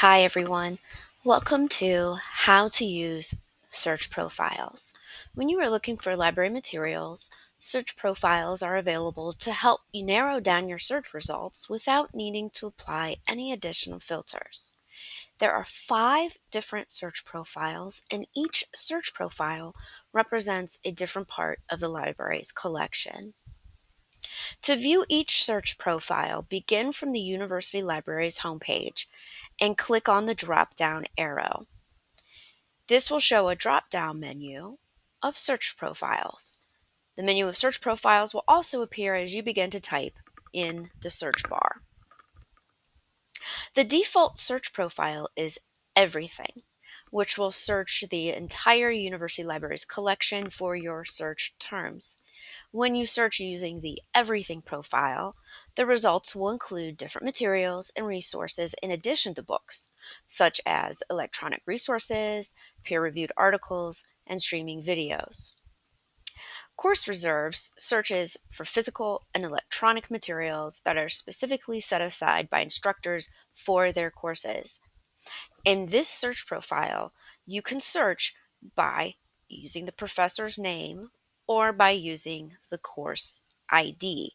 Hi, everyone. Welcome to How to Use Search Profiles. When you are looking for library materials, search profiles are available to help you narrow down your search results without needing to apply any additional filters. There are 5 different search profiles, and each search profile represents a different part of the library's collection. To view each search profile, begin from the University Library's homepage and click on the drop down arrow. This will show a drop down menu of search profiles. The menu of search profiles will also appear as you begin to type in the search bar. The default search profile is Everything, which will search the entire University Library's collection for your search terms. When you search using the Everything profile, the results will include different materials and resources in addition to books, such as electronic resources, peer reviewed articles, and streaming videos. Course Reserves searches for physical and electronic materials that are specifically set aside by instructors for their courses. In this search profile, you can search by using the professor's name or by using the course ID.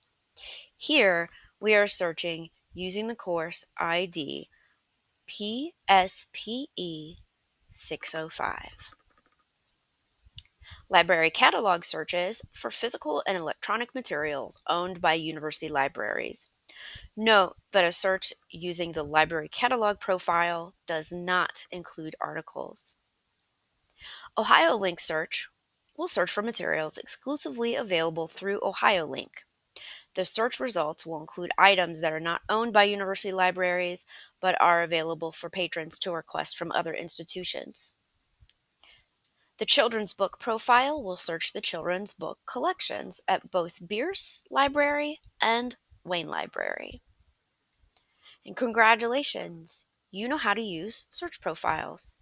Here, we are searching using the course ID PSPE 605. Library catalog searches for physical and electronic materials owned by university libraries. Note that a search using the library catalog profile does not include articles. OhioLink search will search for materials exclusively available through OhioLink. The search results will include items that are not owned by university libraries but are available for patrons to request from other institutions. The children's book profile will search the children's book collections at both Bierce Library and Wayne Library. And congratulations, you know how to use search profiles.